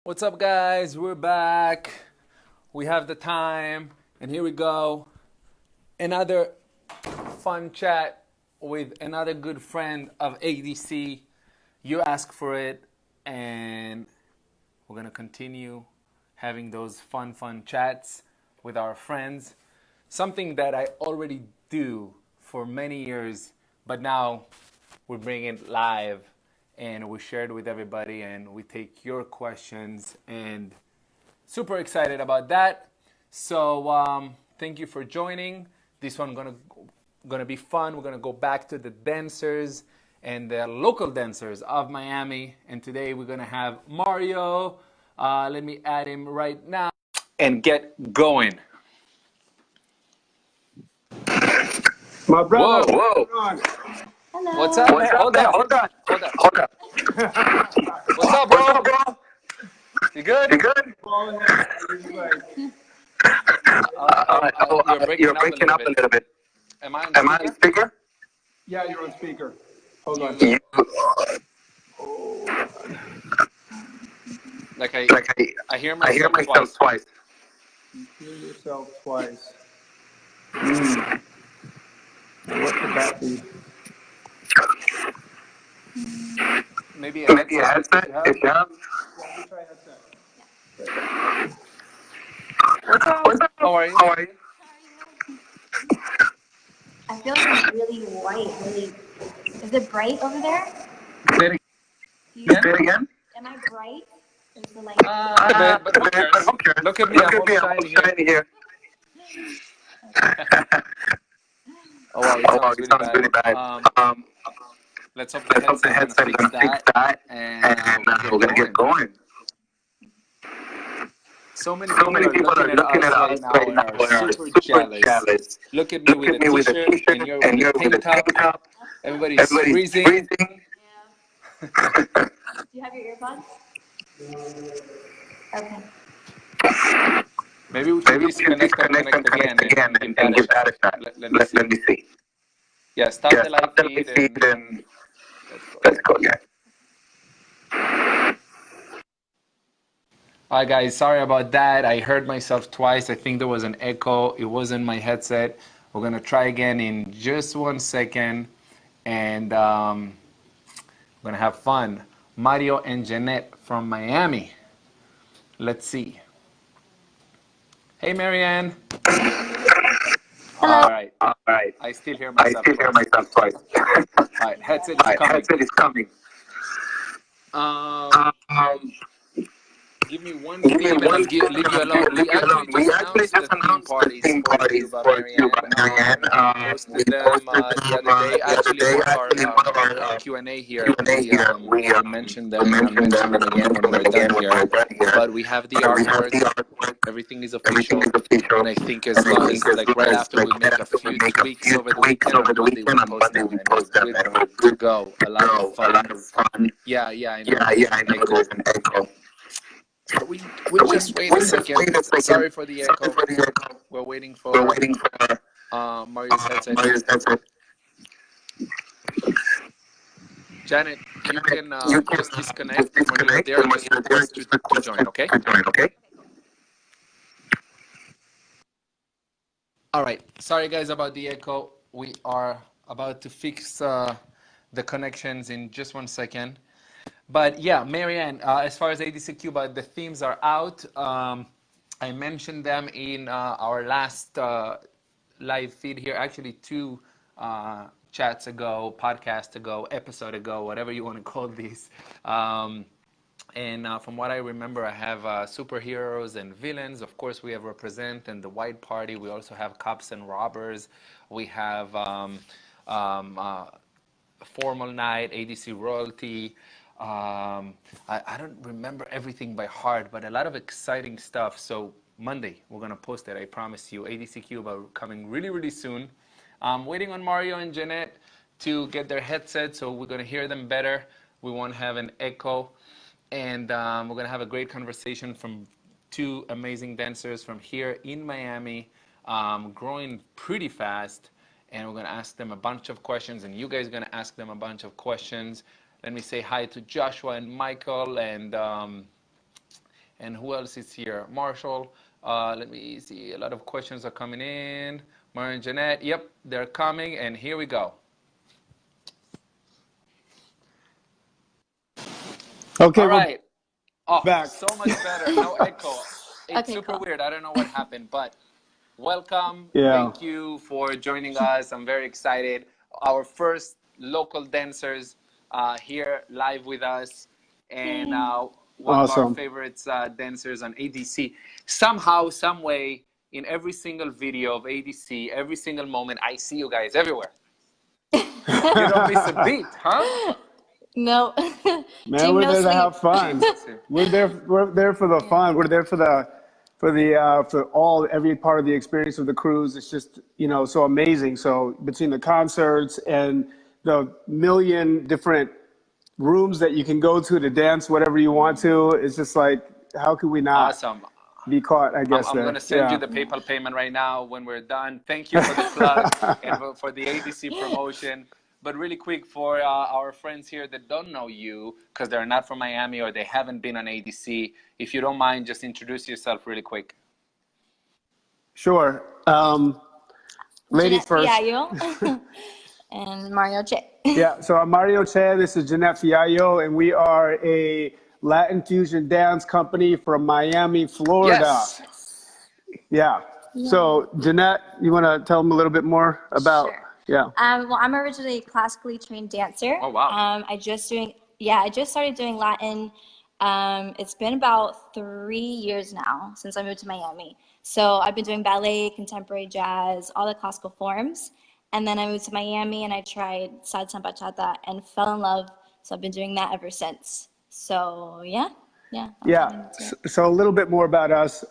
What's up, guys? We're back. We have the time, and here we go. Another fun chat with another good friend of ADC. You asked for it, and we're gonna continue having those fun chats with our friends. Something that I already do for many years, but now we bring it live and we share it with everybody and we take your questions and super excited about that. So thank you for joining. This one gonna be fun. We're gonna go back to the dancers and the local dancers of Miami. And today we're gonna have Mario. Let me add him right now and get going. My brother, Whoa. Hello. What's up, man? Hold on. What's up, bro? You good? You're breaking up a little bit. Am I on speaker? Yeah, you're on speaker. Hold on. I hear myself twice. You hear yourself twice. What could that be? Maybe a headset if you have. Yeah, let me try headset. What's up? How are you? I feel like it's really white. Is it bright over there? Say it again. Am I bright? Or is the light? But who cares? Look at me, I'm all shiny here. Oh wow, it sounds really bad. Let's hope the headset is gonna fix that, and we're gonna get going. So many people are looking at us right now and are super jealous. Look at me with a t-shirt and you're with a tank top. Everybody's freezing. Yeah. Do you have your earbuds? Okay. Maybe we should disconnect and connect again and give that a shot. Let me see. Yeah, stop the live feed and let's go again. Hi guys, sorry about that. I heard myself twice. I think there was an echo. It wasn't my headset. We're gonna try again in just 1 second, and we're gonna have fun. Mario and Jeannette from Miami. Let's see. Hey, Marianne. Hello. All right. I still hear myself twice. All right, headset is coming. Give me one theme and I'll leave you alone. We actually just announced the theme parties for YouTube by Marianne. We posted them the other day. Actually, one of our Q&A here, we mentioned them and I'll mention them again when we're done here. But we have the artwork. Everything is official. And I think as long as, like, right after we make a few tweaks over the weekend, on Monday we post them and we're good to go. A lot of fun. Yeah, I know there's an echo. We'll just wait a second. Sorry for the echo. We're waiting for Mario's headset. Janet, you can just disconnect. When you're there, just request to join, okay? All right. Sorry, guys, about the echo. We are about to fix the connections in just 1 second. But yeah, Marianne, as far as ADC Cuba, the themes are out. I mentioned them in our last live feed here, actually 2 chats ago, podcast ago, episode ago, whatever you want to call these. And from what I remember, I have superheroes and villains. Of course, we have Represent and the White Party. We also have cops and robbers. We have Formal Night, ADC Royalty. I don't remember everything by heart, but a lot of exciting stuff. So Monday, we're going to post it, I promise you. ADC Cuba coming really soon. I'm waiting on Mario and Jeannette to get their headsets, so we're going to hear them better. We won't have an echo. And we're going to have a great conversation from 2 amazing dancers from here in Miami, growing pretty fast. And we're going to ask them a bunch of questions, and you guys are going to ask them a bunch of questions. Let me say hi to Joshua and Michael and And who else is here? Marshall. Let me see. A lot of questions are coming in. Mary and Jeanette. Yep, they're coming. And here we go. Okay, All we're right. Oh, back. so much better. No echo. It's Okay, super cool. weird. I don't know what happened, but welcome. Yeah. Thank you for joining us. I'm very excited. Our first local dancers here live with us, and one of our Awesome. favorites dancers on ADC. Somehow, some way, in every single video of ADC, every single moment, I see you guys everywhere. You don't miss a beat, huh? No. Man, Team we're no there to sleep. have fun. We're there for the fun. We're there for every part of the experience of the cruise. It's just, so amazing. So between the concerts and the million different rooms that you can go to dance whatever you want to, it's just like, how could we not Awesome. be caught, I guess, I'm going there. to send you Yeah. the PayPal payment right now when we're done. Thank you for the plug and for the ADC promotion. But really quick, for our friends here that don't know you, because they're not from Miami or they haven't been on ADC, if you don't mind, just introduce yourself really quick. Sure. Ladies Jeanette first. Fiallo and Mario Che. Yeah, so I'm Mario Che, this is Jeannette Fiallo, and we are a Latin fusion dance company from Miami, Florida. Yes. Yeah. So, Jeannette, you want to tell them a little bit more about? Sure. Yeah. Well, I'm originally a classically trained dancer. Oh, wow. I just started doing Latin. It's been about 3 years now since I moved to Miami. So I've been doing ballet, contemporary jazz, all the classical forms. And then I moved to Miami and I tried salsa and bachata and fell in love. So I've been doing that ever since. So yeah. I'm Yeah. doing it too. So a little bit more about us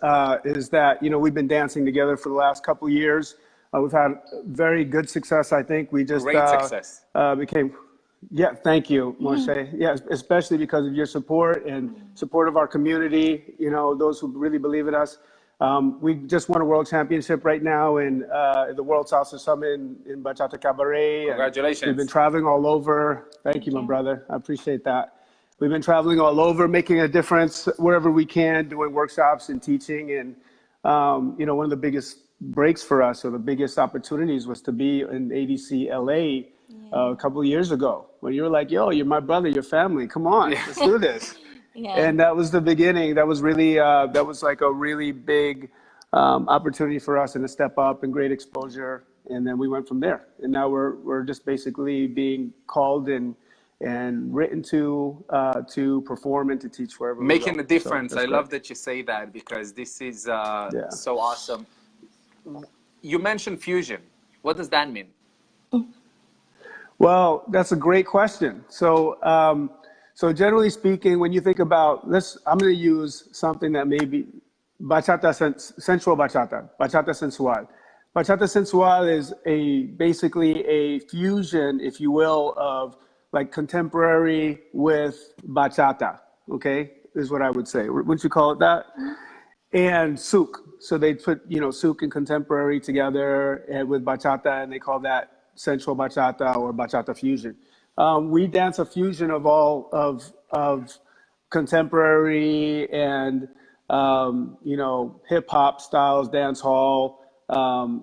is that, we've been dancing together for the last couple of years. We've had very good success, I think. We just Great success. became, yeah, thank you, Moshe. Yeah, especially because of your support and support of our community, those who really believe in us. We just won a world championship right now in the World Salsa Summit in Bachata Cabaret. And Congratulations. we've been traveling all over. Thank you, my brother. I appreciate that. We've been traveling all over, making a difference wherever we can, doing workshops and teaching. And, one of the biggest breaks for us, or the biggest opportunities, was to be in ADC LA a couple of years ago, when you were like, yo, you're my brother, you're family. Come on, let's do this. Yeah. And that was the beginning. That was really, that was like a really big opportunity for us, and a step up and great exposure. And then we went from there. And now we're just basically being called and written to perform and to teach wherever we Making go. a difference. So I that's love great. that you say that, because this is so awesome. You mentioned fusion. What does that mean? Well, that's a great question. So generally speaking, when you think about, I'm going to use something that may be bachata, sensual bachata, bachata sensual. Bachata sensual is basically a fusion, if you will, of like contemporary with bachata. Okay, is what I would say. Wouldn't you call it that? And souk. So they put, souk and contemporary together and with bachata, and they call that sensual bachata or bachata fusion. We dance a fusion of all of contemporary and hip hop styles, dance hall,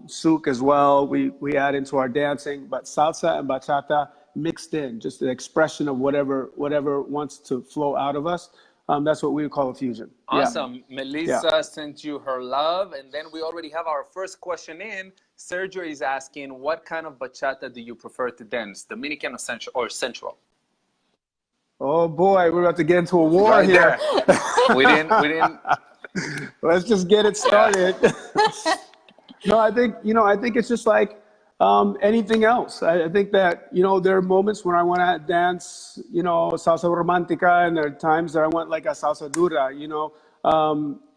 souk as well. We add into our dancing, but salsa and bachata mixed in, just the expression of whatever wants to flow out of us. That's what we would call a fusion. Awesome. Yeah. Melissa sent you her love, and then we already have our first question in. Sergio is asking, what kind of bachata do you prefer to dance, Dominican or sensual? Oh boy, we're about to get into a war Right here. there. We didn't. Let's just get it started. No, I think it's just like anything else. I think that, there are moments when I want to dance, salsa romantica, and there are times that I want like a salsa dura,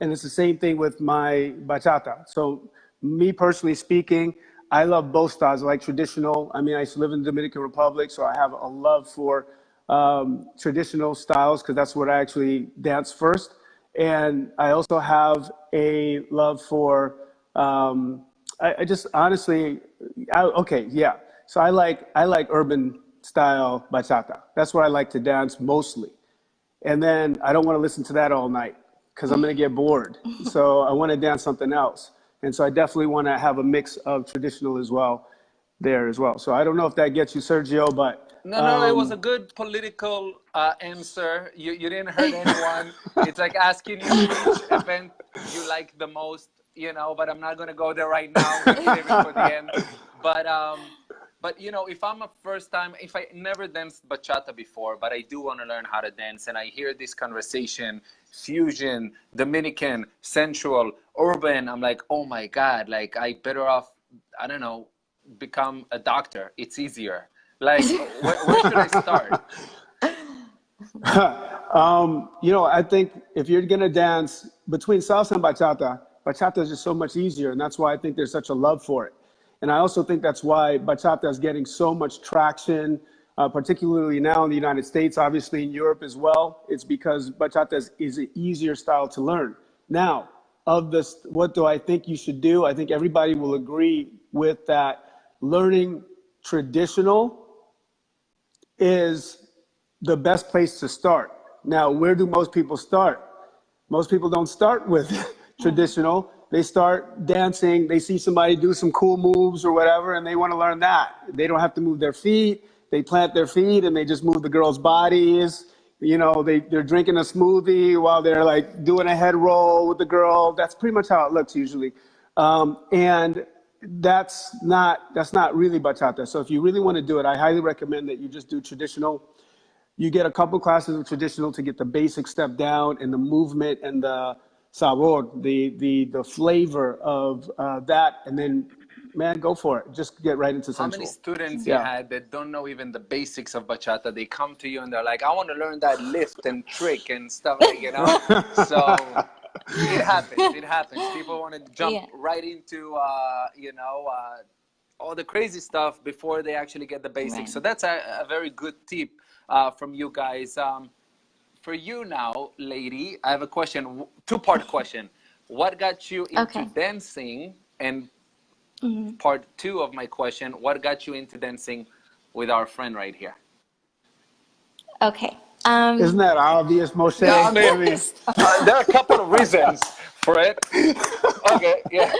and it's the same thing with my bachata. So me personally speaking, I love both styles. I like traditional. I mean, I used to live in the Dominican Republic, so I have a love for traditional styles, because that's what I actually dance first. And I also have a love for, I just honestly, okay, yeah. So I like urban style bachata. That's what I like to dance mostly. And then I don't want to listen to that all night, because I'm going to get bored. So I want to dance something else. And so I definitely want to have a mix of traditional as well there as well. So I don't know if that gets you, Sergio, but No, it was a good political answer. You didn't hurt anyone. It's like asking you which event you like the most, you know, but I'm not going to go there right now. I'm going to save it for the end. But you know, if I'm a first time, if I never danced bachata before, but I do want to learn how to dance, and I hear this conversation, fusion, Dominican, sensual, urban, I'm like, oh my God, like I better off, I don't know, become a doctor. It's easier. Like, where should I start? You know, I think if you're going to dance between salsa and bachata, bachata is just so much easier. And that's why I think there's such a love for it. And I also think that's why bachata is getting so much traction, particularly now in the United States, obviously in Europe as well. It's because bachata is an easier style to learn. Now, of this, what do I think you should do? I think everybody will agree with that. Learning traditional is the best place to start. Now, where do most people start? Most people don't start with traditional. They start dancing. They see somebody do some cool moves or whatever, and they want to learn that. They don't have to move their feet. They plant their feet, and they just move the girls' bodies. You know, they're drinking a smoothie while they're like doing a head roll with the girl. That's pretty much how it looks usually. And that's not really bachata. So if you really want to do it, I highly recommend that you just do traditional. You get a couple classes of traditional to get the basic step down and the movement and the sabor, the flavor of that, and then, man, go for it. Just get right into How sensual. many students you had that don't know even the basics of bachata? They come to you and they're like, I want to learn that lift and trick and stuff, like, you know? So it happens. It happens. People want to jump right into, you know, all the crazy stuff before they actually get the basics. Right. So that's a very good tip from you guys. For you now, lady, I have a question, two-part question. What got you into dancing? And part two of my question, what got you into dancing with our friend right here? Okay. Isn't that obvious, Moshe? Yeah, I mean, there are a couple of reasons for it. Okay, yeah.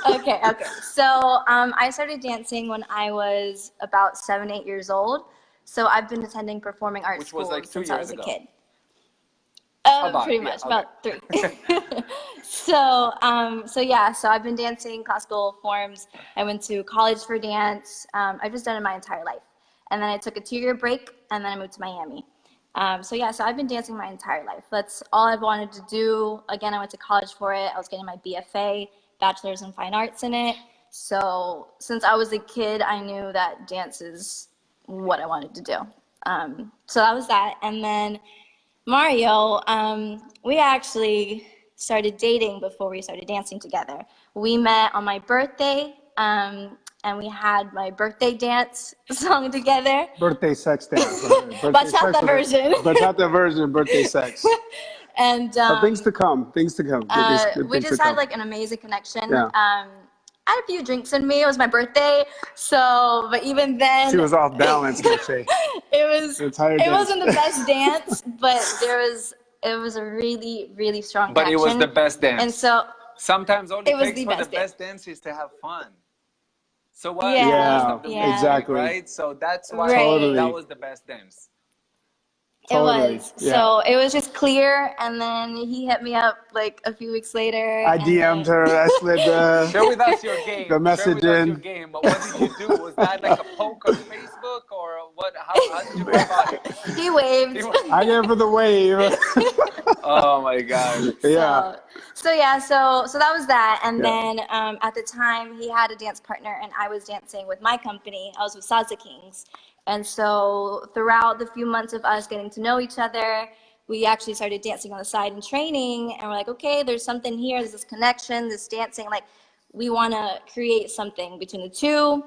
Okay. So I started dancing when I was about 7, 8 years old. So I've been attending performing arts schools like since I was a kid. Pretty much, about 3. So I've been dancing classical forms. I went to college for dance. I've just done it my entire life. And then I took a 2-year break, and then I moved to Miami. So I've been dancing my entire life. That's all I've wanted to do. Again, I went to college for it. I was getting my BFA, Bachelor's in Fine Arts in it. So since I was a kid, I knew that dance is what I wanted to do. So that was that. And then Mario, we actually started dating before we started dancing together. We met on my birthday, and we had my birthday dance song together. Birthday sex dance. Bachata version. Bachata version, birthday sex. And things to come. Things to come. We just had like an amazing connection. Yeah. I had a few drinks in me. It was my birthday, so but even then she was off balance. it wasn't the best dance, but it was a really, really strong But connection. it was the best dance. And so sometimes all it takes for the best dance is to have fun. So what? Yeah, exactly. Right. So that's why that was the best dance. Totally. It was. Yeah. So it was just clear, and then he hit me up like a few weeks later. I DM'd her. I slid the share with us your game. The message in. Your game. But what did you do? Was that like a poke on Facebook or what? How did you go about it? He waved. I gave her the wave. Oh my God. Yeah. So that was that. And then at the time he had a dance partner, and I was dancing with my company. I was with Salsa Kings. And so throughout the few months of us getting to know each other, we actually started dancing on the side and training. And we're like, okay, there's something here. There's this connection, this dancing. Like, we want to create something between the two.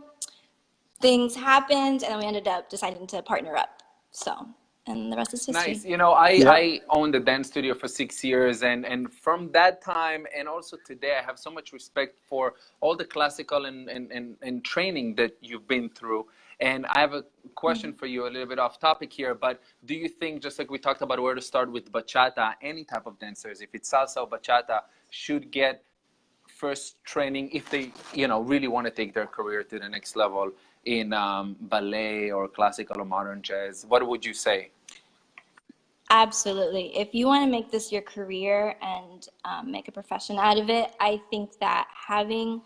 Things happened, and then we ended up deciding to partner up. So, and the rest is history. Nice. You know, I owned a dance studio for 6 years. And from that time and also today, I have so much respect for all the classical and training that you've been through. And I have a question for you, a little bit off topic here, but do you think, just like we talked about where to start with bachata, any type of dancers, if it's salsa or bachata, should get first training if they, really want to take their career to the next level in ballet or classical or modern jazz? What would you say? Absolutely. If you want to make this your career and make a profession out of it, I think that having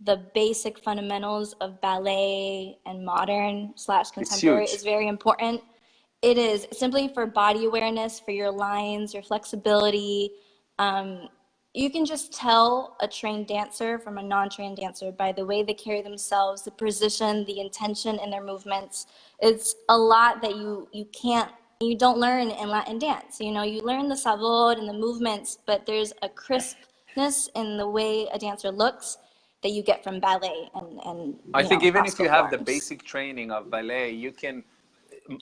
the basic fundamentals of ballet and modern slash It's contemporary huge. is very important. It is simply for body awareness, for your lines, your flexibility. You can just tell a trained dancer from a non-trained dancer by the way they carry themselves, the position, the intention in their movements. It's a lot that you don't learn in Latin dance. You learn the sabor and the movements, but there's a crispness in the way a dancer looks that you get from ballet and I think even if classical you have the forms. basic training of ballet, you can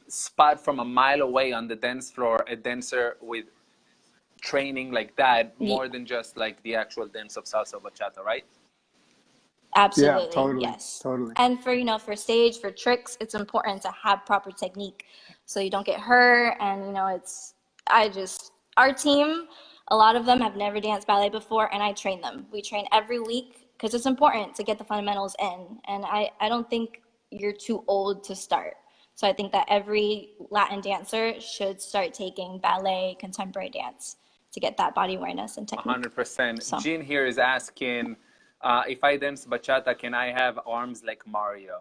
spot from a mile away on the dance floor a dancer with training like that more than just like the actual dance of salsa or bachata, right? Yeah, Absolutely, totally, yes. totally. And for stage, for tricks, it's important to have proper technique so you don't get hurt. And our team, a lot of them have never danced ballet before, and I train them. We train every week because it's important to get the fundamentals in. And I don't think you're too old to start. So I think that every Latin dancer should start taking ballet, contemporary dance to get that body awareness and technique. 100%. So. Jean here is asking, if I dance bachata, can I have arms like Mario?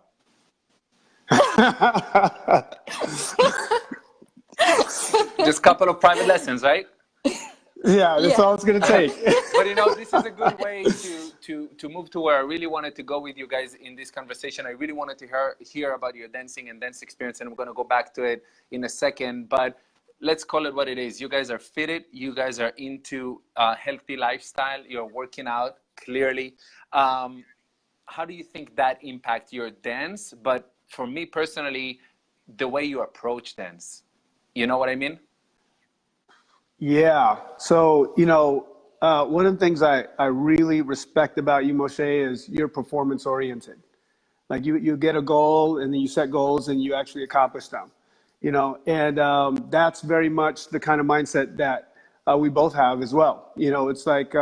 Just a couple of private lessons, right? Yeah, that's Yeah. all it's gonna take. But this is a good way to move to where I really wanted to go with you guys in this conversation. I really wanted to hear about your dancing and dance experience, and we're going to go back to it in a second. But let's call it what it is. You guys are fitted. You guys are into a healthy lifestyle. You're working out, clearly. How do you think that impacts your dance? But for me personally, the way you approach dance. You know what I mean? Yeah. So, one of the things I really respect about you, Moshe, is you're performance oriented. Like you get a goal and then you set goals and you actually accomplish them, and that's very much the kind of mindset that we both have as well. It's like,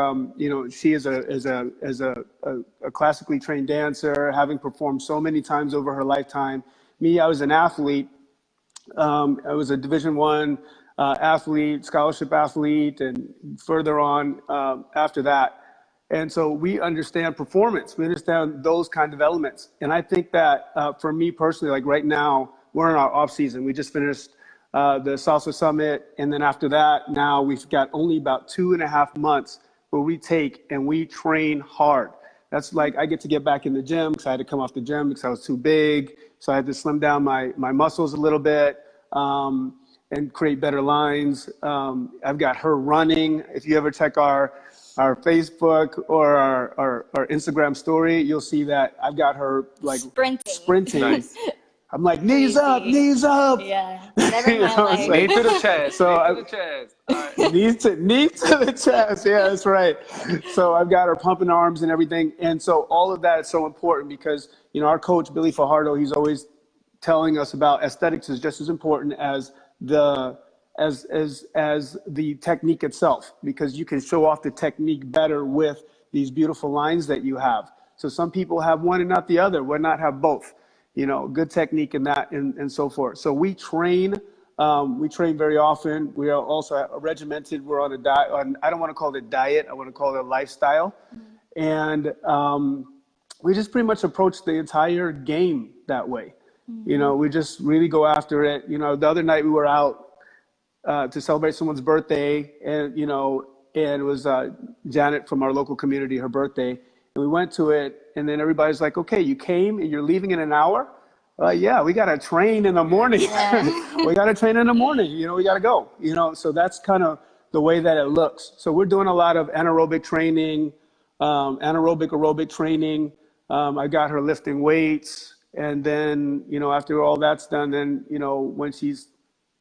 she is a classically trained dancer, having performed so many times over her lifetime. Me, I was an athlete. I was a Division I athlete, scholarship athlete, and further on after that. And so we understand performance. We understand those kind of elements. And I think that for me personally, like right now, we're in our off season. We just finished the Salsa Summit. And then after that, now we've got only about 2.5 months where we take and we train hard. That's like I get to get back in the gym because I had to come off the gym because I was too big. So I had to slim down my muscles a little bit and create better lines. I've got her running. If you ever check our Facebook or our Instagram story, you'll see that I've got her like sprinting. Nice. I'm like, knees up, Crazy. knees up. Yeah, never in my It's life. Knee like, to the chest. so Knee I, to the chest. All right. knees to the chest. Yeah, that's right. So I've got her pumping arms and everything. And so all of that is so important because, our coach, Billy Fajardo, he's always telling us about aesthetics is just as important as the technique itself, because you can show off the technique better with these beautiful lines that you have. So some people have one and not the other. Why not have both? Good technique in that and so forth. So we train very often. We are also regimented. We're on a diet. I don't want to call it a diet. I want to call it a lifestyle. And we just pretty much approach the entire game that way. We just really go after it. The other night we were out to celebrate someone's birthday, and and it was Janet from our local community, her birthday, and we went to it, and then everybody's like, "Okay, you came and you're leaving in an hour." Yeah, we got to train in the morning. Yeah. We got to train in the morning. We got to go. So that's kind of the way that it looks. So we're doing a lot of anaerobic training, aerobic training. I got her lifting weights, and then after all that's done, then when she's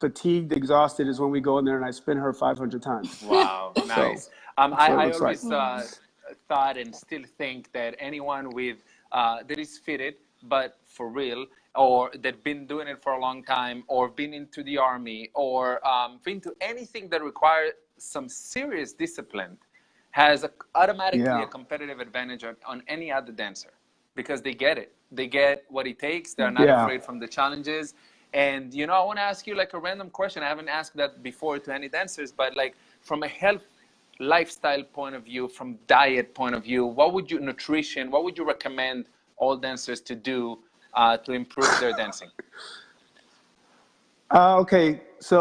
fatigued, exhausted, is when we go in there and I spin her 500 times. Wow, nice. So that's what it I looks like. always thought and still think that anyone with that is fitted, but for real, or that been doing it for a long time, or been into the army, or been to anything that requires some serious discipline, has automatically a Yeah. competitive advantage on any other dancer, because they get it. They get what it takes. They're not Yeah. afraid from the challenges. And I want to ask you like a random question. I haven't asked that before to any dancers, but like from a health lifestyle point of view, from diet point of view, what would you recommend all dancers to do to improve their dancing? Okay, so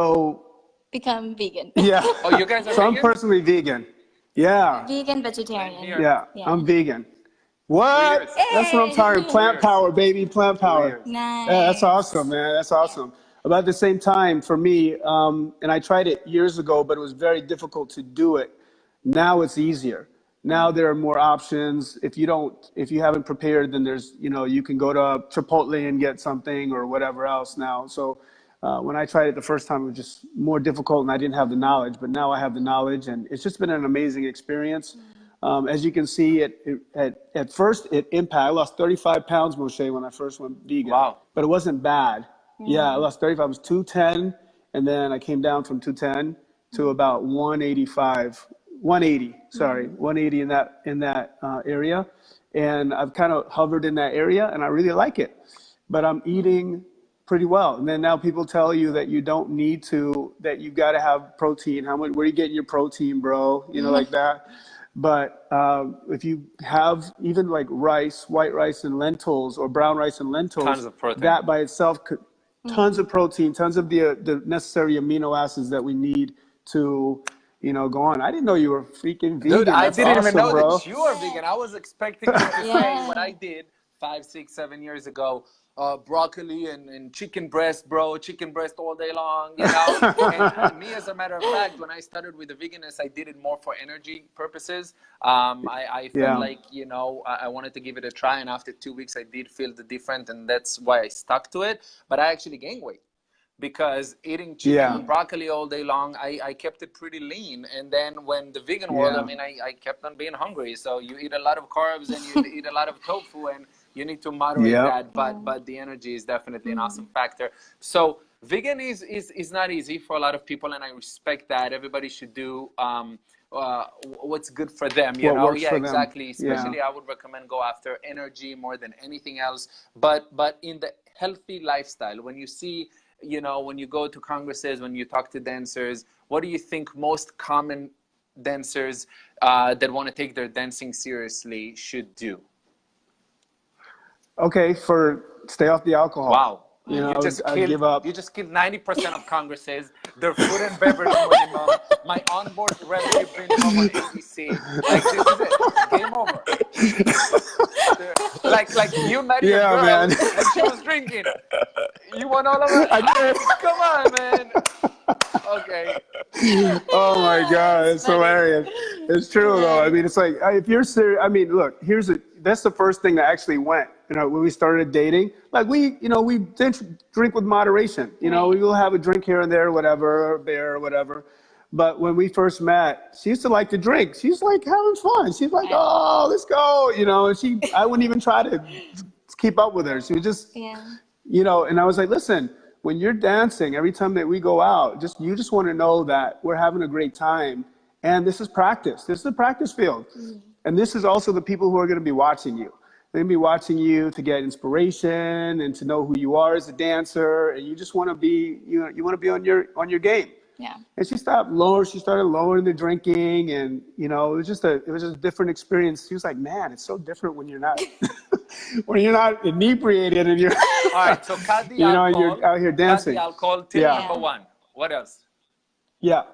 Become vegan. yeah. Oh, you guys are So I'm vegan? personally vegan. Yeah. Vegan, Same vegetarian. here. Yeah. Yeah. I'm vegan. 2 years. What? That's what I'm talking. Hey! Plant power, baby. Plant Two power. years. Yeah, that's awesome, Nice. man. That's awesome. About the same time for me, and I tried it years ago, but it was very difficult to do it. Now it's easier. Now there are more options. If you haven't prepared, then there's, you can go to Chipotle and get something or whatever else now. So when I tried it the first time, it was just more difficult and I didn't have the knowledge, but now I have the knowledge and it's just been an amazing experience. As you can see, at first I lost 35 pounds, Moshe, when I first went vegan, Wow. but it wasn't bad. Yeah, I lost 35. I was 210, and then I came down from 210 to about 180, sorry, 180 in that area. And I've kind of hovered in that area, and I really like it. But I'm eating pretty well. And then now people tell you that you don't need to, that you got to have protein. Where are you getting your protein, bro? Like that. But if you have even like rice, white rice and lentils, or brown rice and lentils, Tons of protein. that by itself could, tons of protein, tons of the necessary amino acids that we need to, go on. I didn't know you were freaking vegan. Dude, I That's didn't even awesome, know bro. that you are vegan. I was expecting you to say Yeah. what I did 5, 6, 7 years ago. Broccoli and chicken breast, bro. Chicken breast all day long, And me, as a matter of fact, when I started with the veganism, I did it more for energy purposes. I felt Yeah. like, I wanted to give it a try. And after 2 weeks, I did feel the difference. And that's why I stuck to it. But I actually gained weight, because eating chicken Yeah. and broccoli all day long, I kept it pretty lean. And then when the vegan world, Yeah. I kept on being hungry. So you eat a lot of carbs and you eat a lot of tofu, and you need to moderate Yep. that. But the energy is definitely an awesome factor. So vegan is not easy for a lot of people, and I respect that. Everybody should do what's good for them, What works Yeah, for them. exactly. Yeah. Especially I would recommend go after energy more than anything else. But in the healthy lifestyle, when you see, when you go to congresses, when you talk to dancers, what do you think most common dancers that want to take their dancing seriously should do? Okay, stay off the alcohol. Wow. I give up. You just killed 90% of congresses, their food and beverage minimum, my onboard revenue minimum on ABC. Like, this is it. Game over. Like you met your Yeah, girl man. and she was drinking. You want all of it? I did. Come on, man. Okay. Oh my God, it's funny. hilarious. It's true though. I mean, it's like if you're serious. I mean, look, that's the first thing that actually went. When we started dating, like we drink with moderation. We will have a drink here and there, whatever, a beer or whatever. But when we first met, she used to like to drink. She's like having fun. She's like, oh, let's go. And I wouldn't even try to keep up with her. She was just, and I was like, listen, when you're dancing, every time that we go out, you just want to know that we're having a great time. And this is practice. This is a practice field. And this is also the people who are going to be watching you. They're going to be watching you to get inspiration and to know who you are as a dancer. And you just want to be, you want to be on your game. Yeah. And she started lowering the drinking, and it was just a different experience. She was like, man, it's so different when you're not when you're not inebriated and you're All right, so cut the and alcohol. you're out here dancing. Cut the alcohol. Tip number 1. What else? Yeah.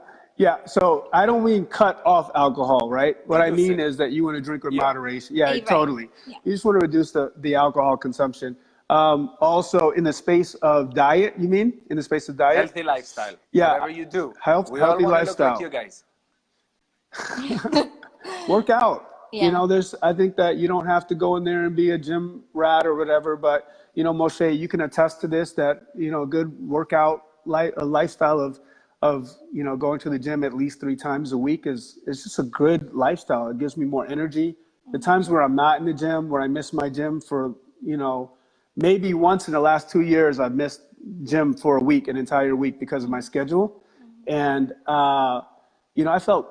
So I don't mean cut off alcohol, right? What I mean is that you want to drink with moderation. Yeah, Right. totally. Yeah. You just want to reduce the alcohol consumption. Also, in the space of diet, you mean? In the space of diet? Healthy lifestyle. Yeah. Whatever you do. Healthy all wanna lifestyle. Look like you guys. Work out. Yeah. I think that you don't have to go in there and be a gym rat or whatever, but Moshe, you can attest to this, that a good workout, a lifestyle of going to the gym at least 3 times a week is just a good lifestyle. It gives me more energy. The times where I'm not in the gym, where I miss my gym for maybe once in the last 2 years, I've missed gym for a week, an entire week because of my schedule. And, I felt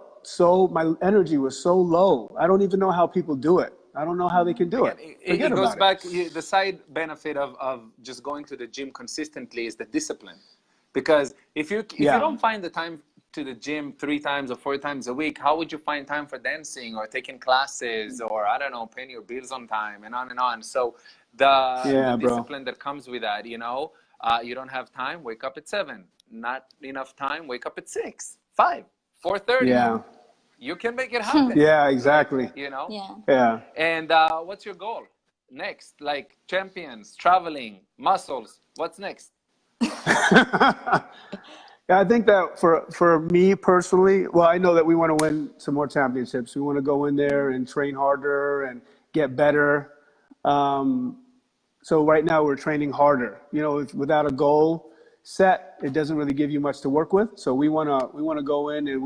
my energy was so low. I don't even know how people do it. I don't know how they can do Again, it. it Forget goes about it. back. The side benefit of just going to the gym consistently is the discipline. Because if you Yeah. don't find the time to the gym 3 times or 4 times a week, how would you find time for dancing or taking classes or I don't know, paying your bills on time and on and on. So the Yeah, bro. discipline that comes with that, you don't have time, wake up at 7. Not enough time, wake up at 6, 5, 4:30. Yeah. You can make it happen. Yeah, Like, exactly. Yeah. Yeah. And what's your goal next? Like champions, traveling, muscles. What's next? Yeah, I think that for me personally, well, I know that we want to win some more championships. We want to go in there and train harder and get better. Um, so right now we're training harder. Without a goal set, it doesn't really give you much to work with. So we wanna go in and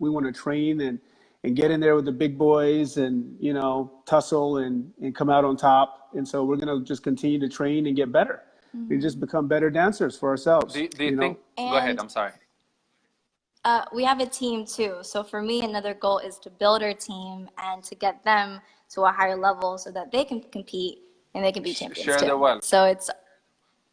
we wanna train and get in there with the big boys and tussle and come out on top. And so we're gonna just continue to train and get better. We just become better dancers for ourselves. Do you think? Go ahead. And I'm sorry. we have a team too. So for me, another goal is to build our team and to get them to a higher level so that they can compete and they can be champions Share the too. wealth. So it's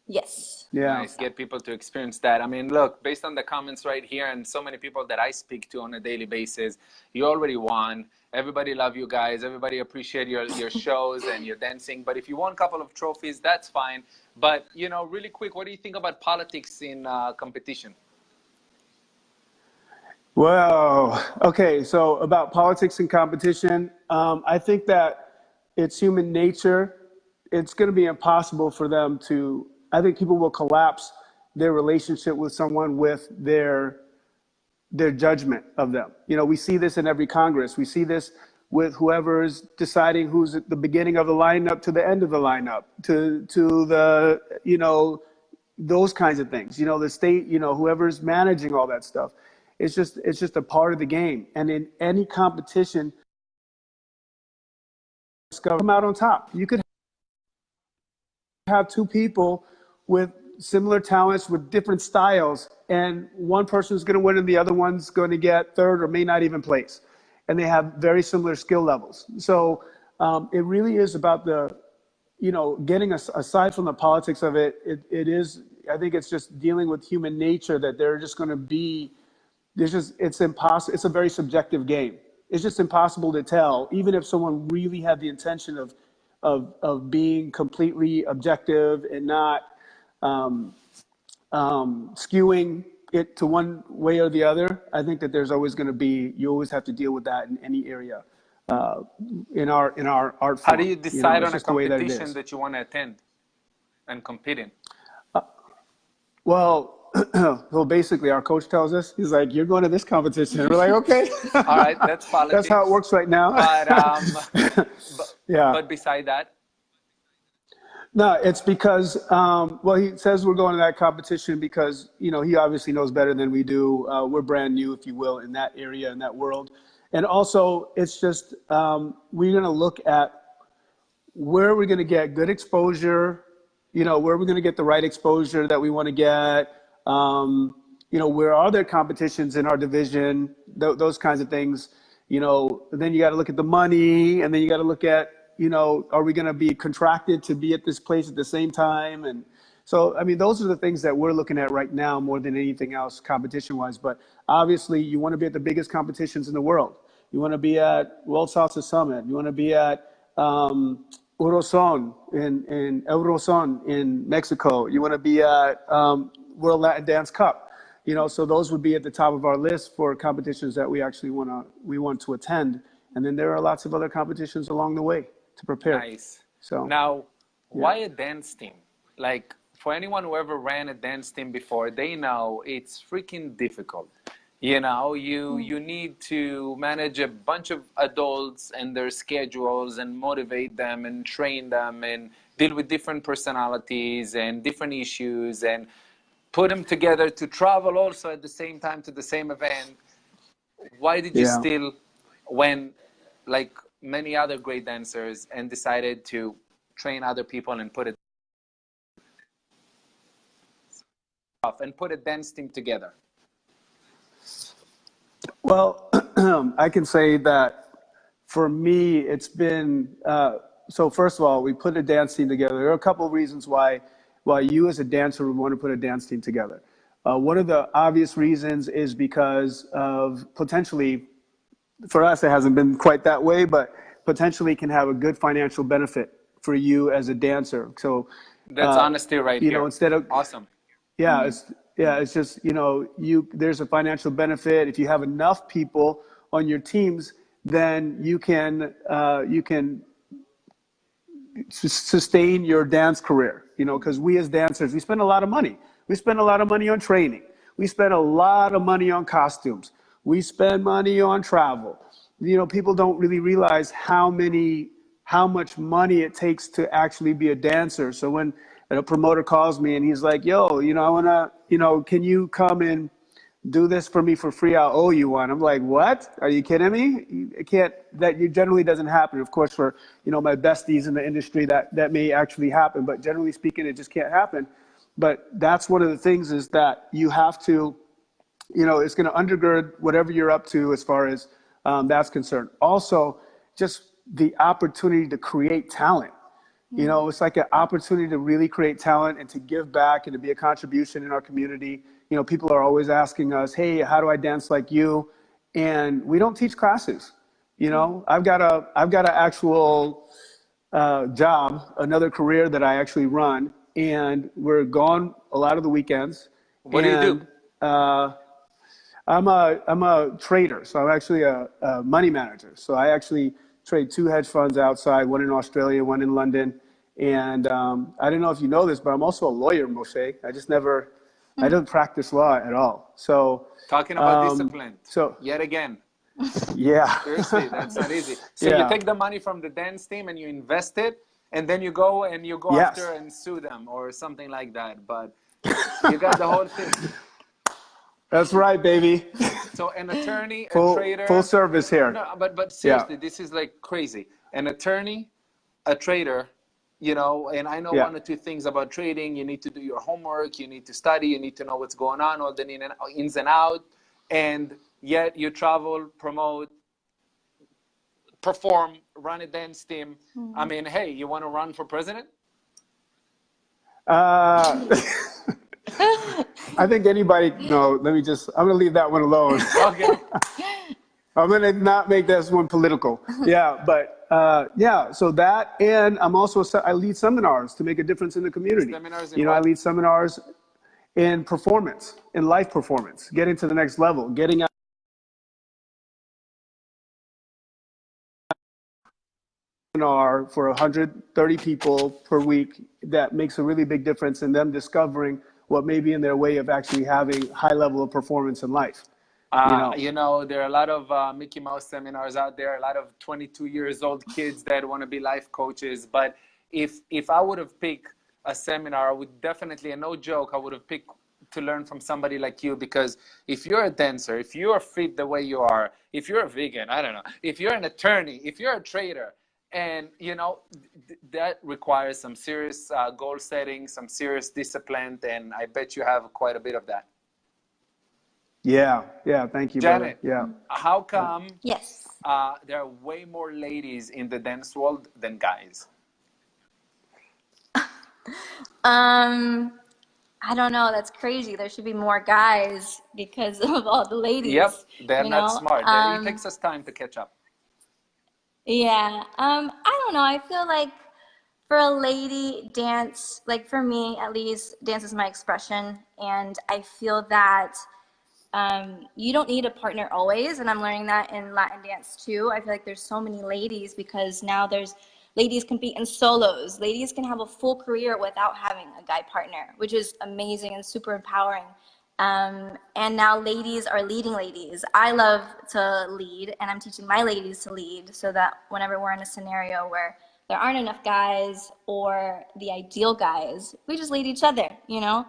yes. Yeah. Nice. Get people to experience that. I mean, look, based on the comments right here and so many people that I speak to on a daily basis, you already won. Everybody love you guys. Everybody appreciate your shows and your dancing. But if you won a couple of trophies, that's fine. But, really quick, what do you think about politics in competition? Well, okay. So about politics and competition, I think that it's human nature. It's going to be impossible for them to. I think people will collapse their relationship with someone with their judgment of them. We see this in every Congress. We see this with whoever's deciding who's at the beginning of the lineup to the end of the lineup, to the those kinds of things. The state, whoever's managing all that stuff. It's just a part of the game. And in any competition, come out on top. You could have two people with similar talents with different styles, and one person's going to win and the other one's going to get third or may not even place. And they have very similar skill levels. So it really is about getting aside from the politics of it. It is, I think it's just dealing with human nature that they're just going to be. It's impossible. It's a very subjective game. It's just impossible to tell, even if someone really had the intention of being completely objective and not skewing it to one way or the other. I think that there's always going to be. You always have to deal with that in any area in our art form. How do you decide It's on a just the way that it competition is. that you want to attend and compete in? Well, well, basically, our coach tells us, he's like, "You're going to this competition." And we're like, "Okay." All right, that's politics. That's how it works right now. But Yeah. but beside that, No, it's because, well, he says we're going to that competition because, he obviously knows better than we do. We're brand new, if you will, in that area, in that world. And also, it's just, we're going to look at where we're going to get good exposure, where we're going to get the right exposure that we want to get, where are there competitions in our division, those kinds of things. Then you got to look at the money, and then you got to look at, are we going to be contracted to be at this place at the same time? And so, I mean, those are the things that we're looking at right now more than anything else competition-wise. But obviously, you want to be at the biggest competitions in the world. You want to be at World Salsa Summit. You want to be at Euroson in Mexico. You want to be at World Latin Dance Cup. So those would be at the top of our list for competitions that we actually want to attend. And then there are lots of other competitions along the way to prepare. nice. So Now, why a dance team? Like, for anyone who ever ran a dance team before, they know it's freaking difficult. You need to manage a bunch of adults and their schedules and motivate them and train them and deal with different personalities and different issues and put them together to travel also at the same time to the same event. Why did you yeah. still, when like many other great dancers, and decided to train other people and put it and put a dance team together? Well, I can say that for me, it's been, so first of all, we put a dance team together. There are a couple of reasons why you as a dancer would want to put a dance team together. One of the obvious reasons is because of potentially, for us, it hasn't been quite that way, but potentially can have a good financial benefit for you as a dancer. So, That's honesty right you know, here. instead of, Awesome. yeah, it's just, you know, there's a financial benefit. If you have enough people on your teams, then you can sustain your dance career, you know, because we as dancers, we spend a lot of money. We spend a lot of money on training. We spend a lot of money on costumes. We spend money on travel. You know, people don't really realize how much money it takes to actually be a dancer. So when a promoter calls me and he's like, yo, you know, I want to, you know, can you come and do this for me for free? I'll owe you one. I'm like, what? Are you kidding me? It can't, that generally doesn't happen. Of course, for, you know, my besties in the industry, that may actually happen, but generally speaking, it just can't happen. But that's one of the things, is that you have to, you know, it's going to undergird whatever you're up to as far as that's concerned. Also, just the opportunity to create talent. You know, it's like an opportunity to really create talent and to give back and to be a contribution in our community. You know, people are always asking us, hey, how do I dance like you? And we don't teach classes. You know, I've got an actual job, another career that I actually run, and we're gone a lot of the weekends. What do you do? And I'm a trader, so I'm actually a money manager. So I actually trade 2 hedge funds outside, one in Australia, one in London. And I don't know if you know this, but I'm also a lawyer, Moshe. I don't practice law at all. So Talking about discipline. So Yet again. yeah, Seriously, that's not easy. So Yeah. you take the money from the dance team and you invest it, and then you go Yes. after and sue them or something like that. But you got the whole thing. That's right, baby. So an attorney, a trader. Full service here. No, but Yeah. seriously, this is like crazy. An attorney, a trader, you know, and I know Yeah. 1 or 2 things about trading. You need to do your homework, you need to study, you need to know what's going on, all the ins and out, and yet you travel, promote, perform, run a dance team. I mean, hey, you want to run for president? I think anybody, no, I'm going to leave that one alone. Okay. I'm going to not make this one political. Yeah, but yeah, so that, and I lead seminars to make a difference in the community. Seminars in You know, I what? lead seminars in performance, in life performance, getting to the next level, getting out seminar for 130 people per week that makes a really big difference in them discovering what may be in their way of actually having high level of performance in life. You know, there are a lot of Mickey Mouse seminars out there, a lot of 22 years old kids that want to be life coaches. But if I would have picked a seminar, I would definitely, and no joke, I would have picked to learn from somebody like you, because if you're a dancer, if you're fit the way you are, if you're a vegan, I don't know, if you're an attorney, if you're a trader, and you know, that requires some serious goal setting, some serious discipline, and I bet you have quite a bit of that. Yeah, thank you, Janet, brother. Yeah. how come Yes. there are way more ladies in the dance world than guys? I don't know. That's crazy. There should be more guys because of all the ladies. Yep, they're you not know? smart. It takes us time to catch up. Yeah. I don't know. I feel like for a lady, dance, like for me at least, dance is my expression. And I feel that you don't need a partner always. And I'm learning that in Latin dance too. I feel like there's so many ladies because now there's ladies compete in solos. Ladies can have a full career without having a guy partner, which is amazing and super empowering. And now ladies are leading ladies. I love to lead, and I'm teaching my ladies to lead so that whenever we're in a scenario where there aren't enough guys or the ideal guys, we just lead each other, you know?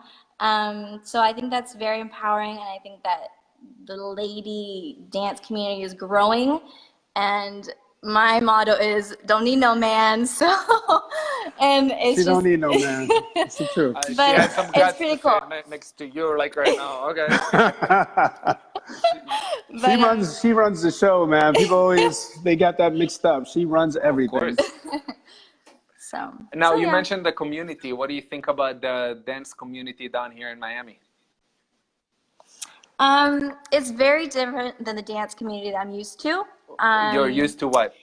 So I think that's very empowering, and I think that the lady dance community is growing. And my motto is don't need no man. So, and it's She don't just, need no man. It's the truth. She but has some it's guts to pretty say cool. it next to you, like right now. Okay. She But runs the show, man. People always they got that mixed up. She runs Of everything. course. so Now, you yeah. mentioned the community. What do you think about the dance community down here in Miami? It's very different than the dance community that I'm used to. You're used to what?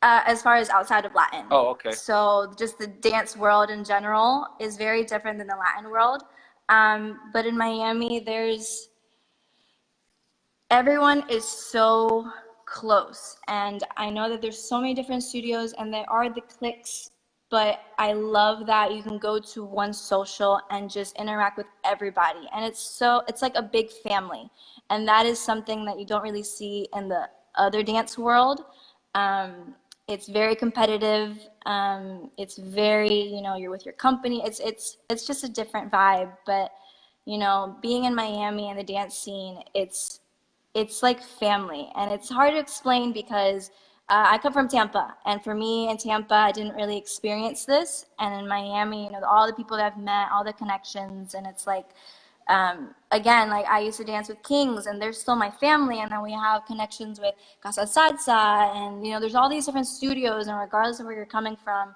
As far as outside of Latin. Oh, okay. So just the dance world in general is very different than the Latin world. But in Miami, everyone is so close. And I know that there's so many different studios and there are the cliques, but I love that you can go to one social and just interact with everybody. And it's like a big family. And that is something that you don't really see in the other dance world. It's very competitive. It's very, you're with your company. It's just a different vibe. But, being in Miami and the dance scene, it's like family, and it's hard to explain because I come from Tampa, and for me in Tampa, I didn't really experience this, and in Miami, all the people that I've met, all the connections, and it's like, again, like I used to dance with Kings, and they're still my family, and then we have connections with Casa Salsa, and there's all these different studios, and regardless of where you're coming from,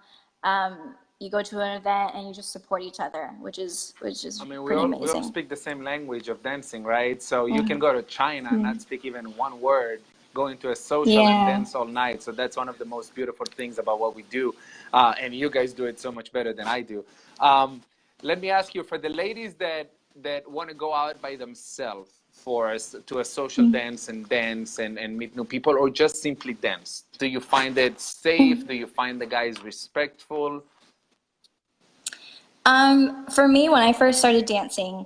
you go to an event and you just support each other, which is I mean, pretty we all amazing. speak the same language of dancing, right? So you can go to China and not speak even one word, go into a social and Yeah. dance all night. So that's one of the most beautiful things about what we do. And you guys do it so much better than I do. Let me ask you, for the ladies that want to go out by themselves to a social dance and meet new people, or just simply dance, do you find it safe? Do you find the guys respectful? For me, when I first started dancing,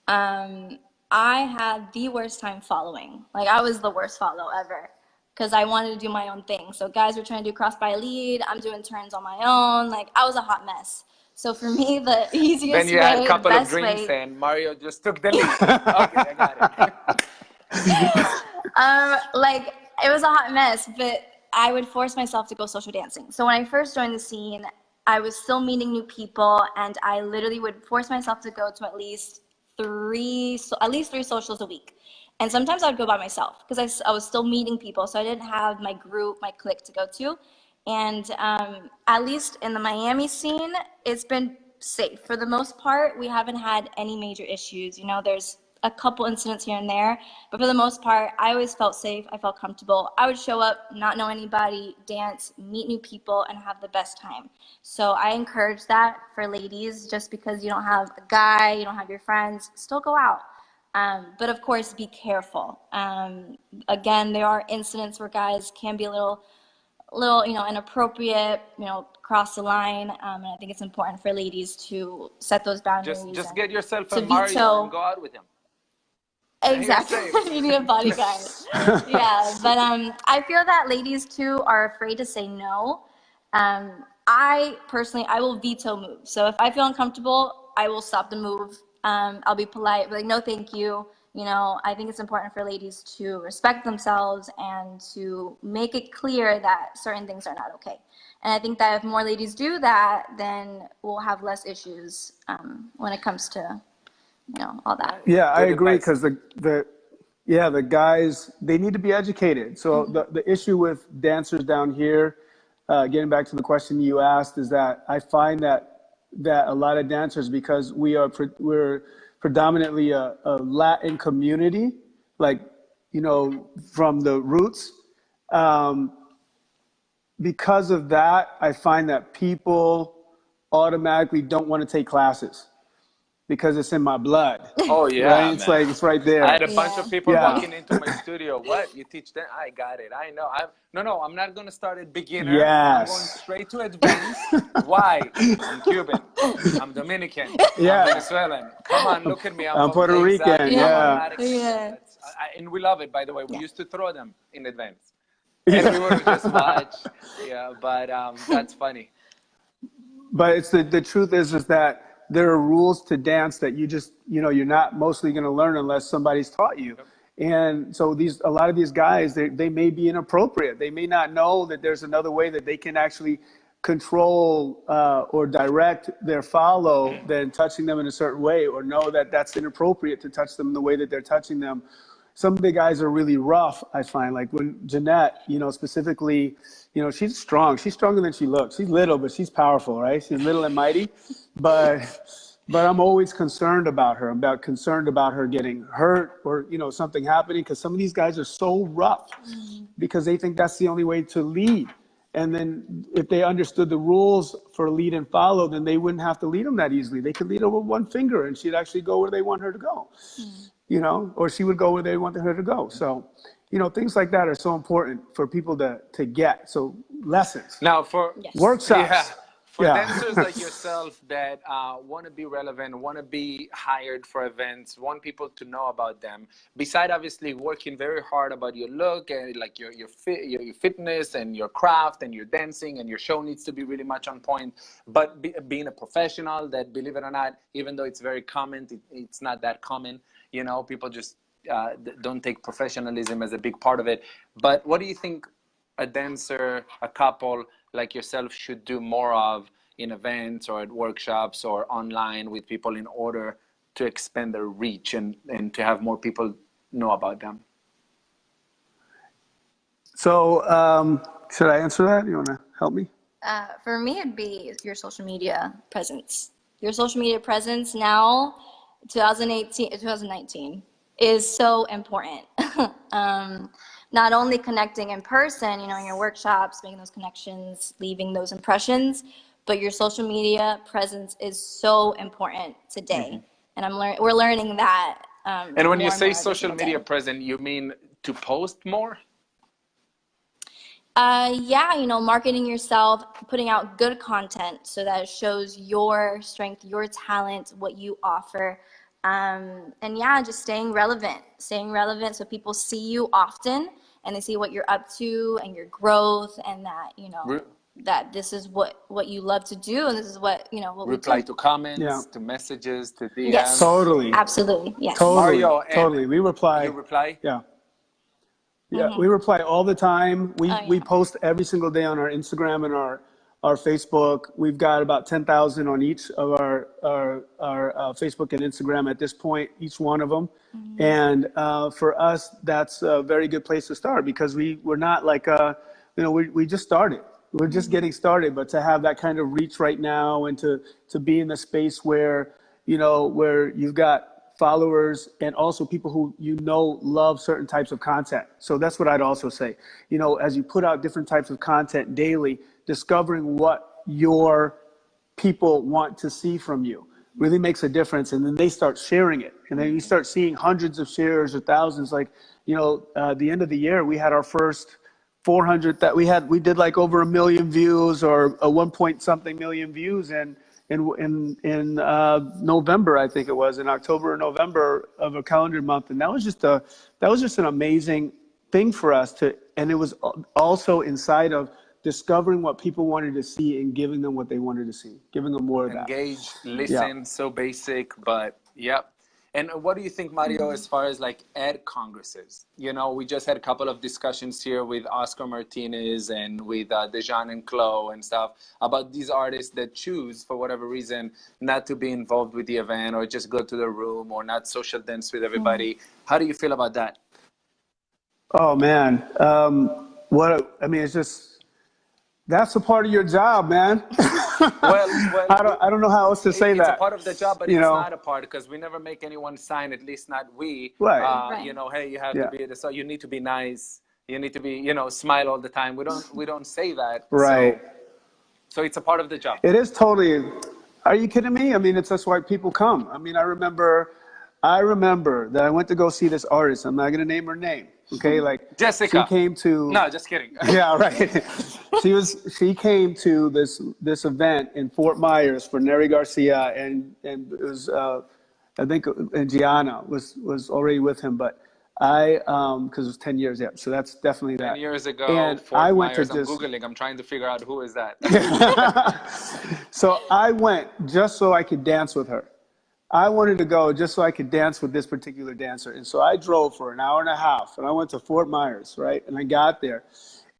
I had the worst time following. Like I was the worst follow ever because I wanted to do my own thing. So guys were trying to do cross by lead. I'm doing turns on my own. Like I was a hot mess. So for me, the Then easiest you had a way, the couple of best drinks way, and Mario just took the lead. Okay, I got it. like it was a hot mess, but I would force myself to go social dancing. So when I first joined the scene, I was still meeting new people, and I literally would force myself to go to at least three socials a week. And sometimes I would go by myself because I was still meeting people, so I didn't have my group, my clique to go to. And at least in the Miami scene, it's been safe. For the most part, we haven't had any major issues. There's a couple incidents here and there, but for the most part, I always felt safe. I felt comfortable. I would show up, not know anybody, dance, meet new people, and have the best time. So I encourage that for ladies. Just because you don't have a guy, you don't have your friends, still go out. But of course, be careful. Again, there are incidents where guys can be a little inappropriate, cross the line. And I think it's important for ladies to set those boundaries Just and get yourself a to Mario and veto. go out with him. And you're Exactly. safe. You need a bodyguard. Yeah, but I feel that ladies too are afraid to say no. I personally, I will veto moves. So if I feel uncomfortable, I will stop the move. I'll be polite, be like, no, thank you. I think it's important for ladies to respect themselves and to make it clear that certain things are not okay. And I think that if more ladies do that, then we'll have less issues when it comes to, all that. Yeah, I Good agree advice. because the guys they need to be educated. So the issue with dancers down here, getting back to the question you asked, is that I find that a lot of dancers, because we're predominantly a Latin community, like from the roots. Um, because of that, I find that people automatically don't want to take classes because it's in my blood, Oh right? yeah, It's like man. it's right I there. had a bunch Yeah. of people Yeah. walking into my studio. What? You teach them? I got it. I know. No. I'm not going to start at beginner. I'm going Yes. straight to advanced. Why? I'm Cuban. I'm Dominican. I'm Yeah. Venezuelan. Come on, look at me. I'm I'm from Puerto Rican. exactly. I'm Yeah. not. Yeah. And we love it. By the way, we Yeah. used to throw them in advance, and we would just Yeah. watch. Yeah, but that's funny. But it's the truth is that there are rules to dance that you just you're not mostly going to learn unless somebody's taught you. And so a lot of these guys, they may be inappropriate. They may not know that there's another way that they can actually control or direct their follow than touching them in a certain way, or know that that's inappropriate to touch them the way that they're touching them. Some of the guys are really rough, I find. Like when Jeannette, specifically, she's strong. She's stronger than she looks. She's little, but she's powerful, right? She's little and mighty. But I'm always concerned about her. I'm concerned about her getting hurt or, something happening, because some of these guys are so rough because they think that's the only way to lead. And then if they understood the rules for lead and follow, then they wouldn't have to lead them that easily. They could lead her with one finger and she'd actually go where they want her to go. Or she would go where they want her to go. So, things like that are so important for people to get. So lessons. Now for workshops. For dancers like yourself that want to be relevant, want to be hired for events, want people to know about them, beside obviously working very hard about your look and like your fitness and your craft and your dancing, and your show needs to be really much on point, but being a professional that, believe it or not, even though it's very common, it's not that common. People just don't take professionalism as a big part of it. But what do you think a dancer, a couple like yourself should do more of in events or at workshops or online with people in order to expand their reach and to have more people know about them? So should I answer that? You want to help me? For me, it'd be your social media presence. Your social media presence now, 2019, is so important. Not only connecting in person, in your workshops, making those connections, leaving those impressions, but your social media presence is so important today. And we're learning that. And when you say social media present, you mean to post more? Marketing yourself, putting out good content so that it shows your strength, your talent, what you offer. Just staying relevant so people see you often and they see what you're up to and your growth, and that, that this is what you love to do, and this is what, what reply we do. To comments, to messages, to DMs. Yes. Totally. Absolutely. Yes. Totally. Totally. We reply. You reply? Yeah. Yeah, we reply all the time. We post every single day on our Instagram and our Facebook. We've got about 10,000 on each of our Facebook and Instagram at this point, each one of them. And for us, that's a very good place to start, because we're not like, we just started. We're just getting started, but to have that kind of reach right now, and to be in the space where, where you've got followers and also people who love certain types of content. So that's what I'd also say. As you put out different types of content daily, discovering what your people want to see from you really makes a difference. And then they start sharing it. And then you start seeing hundreds of shares or thousands. Like, the end of the year, we had our first 400 that we did like over 1 million views, or a 1 point something million views. And in November, I think it was in October or November of a calendar month. And that was just an amazing thing for us and it was also inside of discovering what people wanted to see and giving them what they wanted to see, giving them more of that. Engage, listen, so basic, but yeah. And what do you think, Mario, as far as like ed congresses? We just had a couple of discussions here with Oscar Martinez and with Dejan and Chloe and stuff about these artists that choose, for whatever reason, not to be involved with the event, or just go to the room, or not social dance with everybody. How do you feel about that? Oh, man. It's just, that's a part of your job, man. Well, I don't know how else to say that. It's a part of the job, but it's not a part, because we never make anyone sign, at least not we. Right. Hey, you have to be so you need to be nice. You need to be, smile all the time. We don't say that. Right. So it's a part of the job. It is totally. Are you kidding me? That's why people come. I remember that I went to go see this artist. I'm not going to name her name. Okay, like Jessica. She came to. No, just kidding. Yeah, right. She came to this event in Fort Myers for Nery Garcia, and it was I think, and Gianna was already with him, but because it was 10 years, yeah. So that's definitely that. 10 years ago, and Fort I went Myers, to just. I'm Googling. I'm trying to figure out who is that. So I went just so I could dance with her. I wanted to go just so I could dance with this particular dancer. And so I drove for an hour and a half, and I went to Fort Myers, right? And I got there.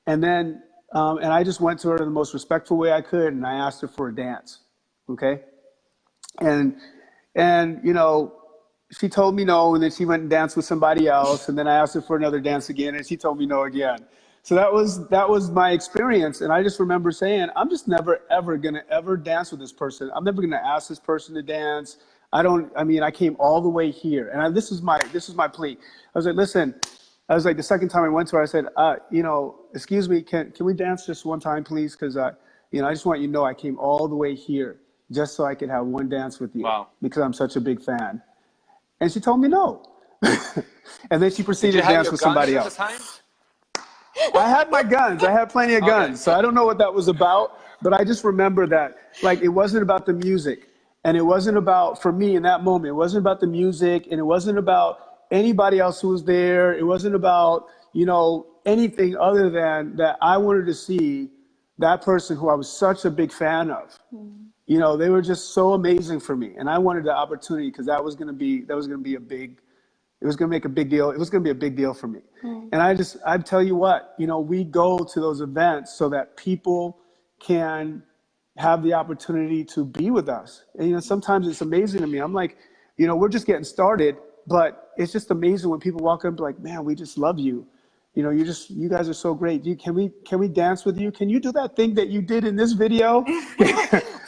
And then, and I just went to her in the most respectful way I could, and I asked her for a dance, okay? And, you know, she told me no, and then she went and danced with somebody else, and then I asked her for another dance again, and she told me no again. So that was my experience, and I just remember saying, I'm just never ever gonna ever dance with this person. I'm never gonna ask this person to dance. I mean, I came all the way here, and this is my plea. I was like, listen, I was like, the second time I went to her, I said, you know, excuse me, can we dance just one time, please? Because you know, I just want you to know I came all the way here just so I could have one dance with you. Wow. Because I'm such a big fan. And she told me no. And then she proceeded Did you to have dance your with guns somebody at the else. time? I had my guns. I had plenty of guns. So I don't know what that was about, but I just remember that, like, it wasn't about the music. And it wasn't about, for me in that moment, it wasn't about the music, and it wasn't about anybody else who was there. It wasn't about, you know, anything other than that I wanted to see that person who I was such a big fan of. You know, they were just so amazing for me. And I wanted the opportunity because that was going to be a big, it was going to make a big deal. It was going to be a big deal for me. And I'd tell you what, you know, we go to those events so that people can have the opportunity to be with us. And, you know, sometimes it's amazing to me. I'm like, you know, we're just getting started, but it's just amazing when people walk up and be like, man, we just love you. You know, you guys are so great. Can we dance with you? Can you do that thing that you did in this video?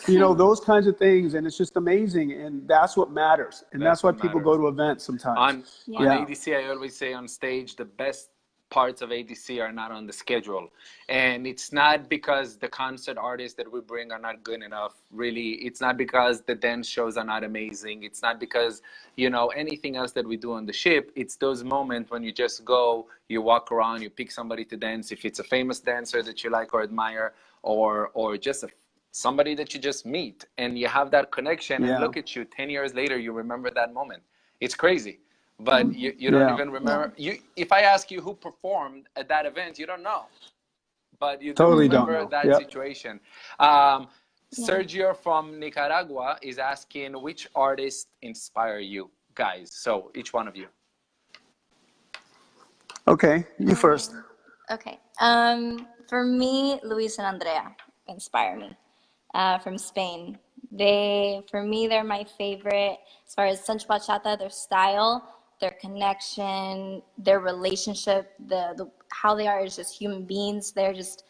You know, those kinds of things. And it's just amazing. And that's what matters. And that's why people go to events sometimes. On ADC, I always say on stage, the best parts of ADC are not on the schedule. And it's not because the concert artists that we bring are not good enough. Really, it's not because the dance shows are not amazing. It's not because, you know, anything else that we do on the ship. It's those moments when you just go, you walk around, you pick somebody to dance. If it's a famous dancer that you like or admire, or just somebody that you just meet, and you have that connection, and look at you, 10 years later, you remember that moment. It's crazy. But you don't even remember. If I ask you who performed at that event, you don't know. But you do remember that situation. Sergio from Nicaragua is asking, which artists inspire you guys? So each one of you. Okay, you first. Okay. For me, Luis and Andrea inspire me from Spain. For me, they're my favorite as far as Sensual Bachata, their style, their connection, their relationship, the how they are as just human beings. They're just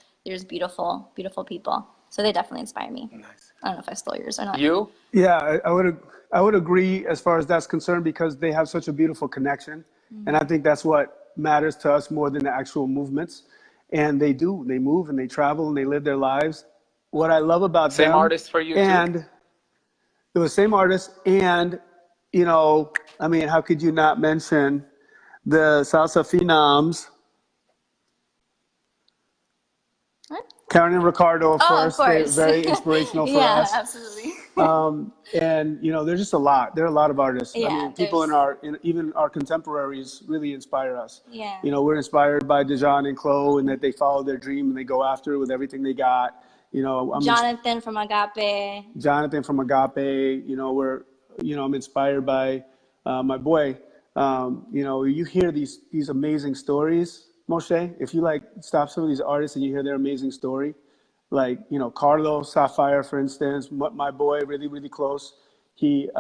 beautiful, beautiful people. So they definitely inspire me. Nice. I don't know if I stole yours or not. You? Yeah, I would agree as far as that's concerned because they have such a beautiful connection. And I think that's what matters to us more than the actual movements. And they move and they travel and they live their lives. What I love about them. Same artist for you too? It was same artist, and, you know, I mean, how could you not mention the salsa phenoms? Karen and Ricardo, of course. They're very inspirational for us. Yeah, absolutely. And, you know, there's just a lot. There are a lot of artists. Yeah, I mean, people even our contemporaries really inspire us. Yeah. You know, we're inspired by Dejan and Chloe, and that they follow their dream and they go after it with everything they got. You know, Jonathan from Agape. You know, I'm inspired by my boy. You know, you hear these amazing stories, Moshe. If you like stop some of these artists and you hear their amazing story, like, you know, Carlos Sapphire, for instance, my boy, really, really close. He,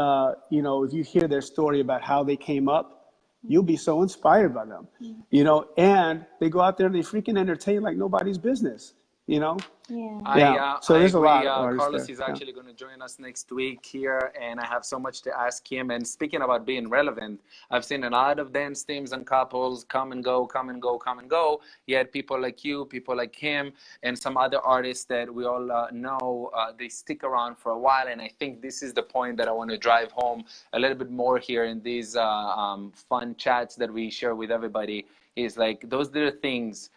you know, if you hear their story about how they came up, you'll be so inspired by them. You know, and they go out there and they freaking entertain like nobody's business. You know? So there's a lot of artists Carlos there. is actually going to join us next week here, and I have so much to ask him. And speaking about being relevant, I've seen a lot of dance teams and couples come and go. Yet people like you, people like him, and some other artists that we all know, they stick around for a while. And I think this is the point that I want to drive home a little bit more here in these fun chats that we share with everybody. Is like those little things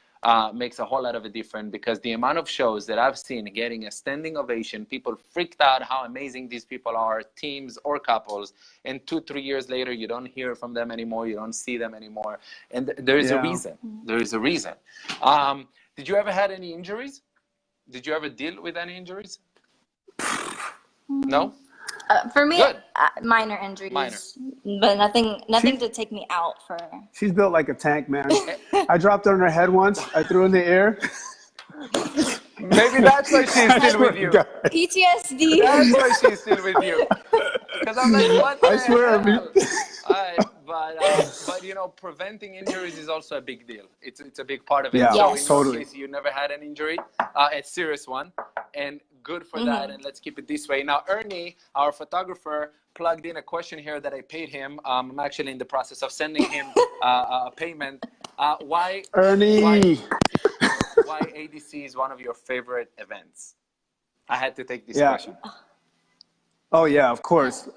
makes a whole lot of a difference, because the amount of shows that I've seen getting a standing ovation, people freaked out how amazing these people are, teams or couples, and 2-3 years later you don't hear from them anymore, you don't see them anymore, and there is a reason. There is a reason. Did you ever had any injuries? Did you ever deal with any injuries? No? For me, Good. minor injuries, Minor. but nothing She- to take me out for. She's built like a tank, man. I dropped her on her head once. I threw her in the air. Maybe that's why she's I still swear with to you. God. PTSD. That's why she's still with you. Because I'm like, what the I swear. hell? But you know, preventing injuries is also a big deal. It's a big part of it. Yeah, So Yes. in your totally. case, you never had an injury, a serious one, and good for that. And let's keep it this way. Now, Ernie, our photographer, plugged in a question here that I paid him. I'm actually in the process of sending him a payment. Why Ernie. ADC is one of your favorite events? I had to take this Yeah. question. Oh yeah, of course.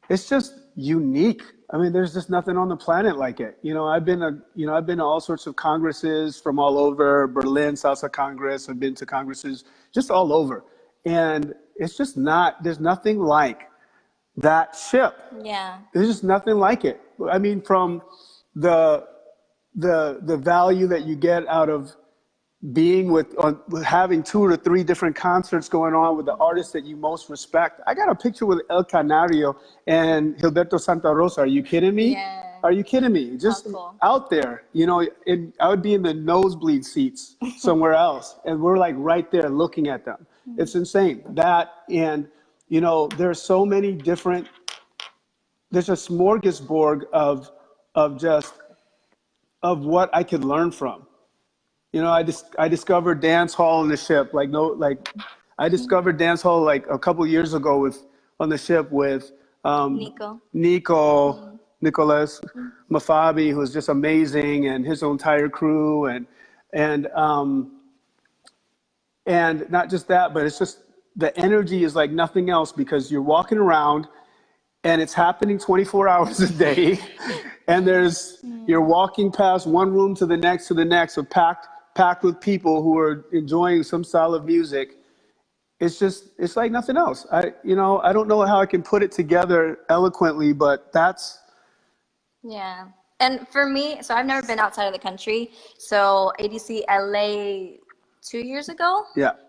It's just unique. I mean, there's just nothing on the planet like it. I've been to all sorts of congresses from all over, Berlin Salsa Congress. I've been to congresses just all over, and it's just not. There's nothing like that ship. Yeah. There's just nothing like it. I mean, from the value that you get out of being with having 2 or 3 different concerts going on with the artists that you most respect. I got a picture with El Canario and Gilberto Santa Rosa. Are you kidding me? Yeah. Are you kidding me? Just cool. out there, I would be in the nosebleed seats somewhere else, and we're like right there looking at them. It's insane. That, and there's so many different. There's a smorgasbord of what I could learn from. I discovered dance hall on the ship. I discovered dance hall like a couple years ago on the ship with Nicholas Mafabi, who's just amazing, and his entire crew, and not just that, but it's just the energy is like nothing else because you're walking around and it's happening 24 hours a day, and you're walking past one room to the next, so packed with people who are enjoying some style of music. It's like nothing else. I don't know how I can put it together eloquently, but that's. Yeah. And for me, so I've never been outside of the country. So ADC LA 2 years ago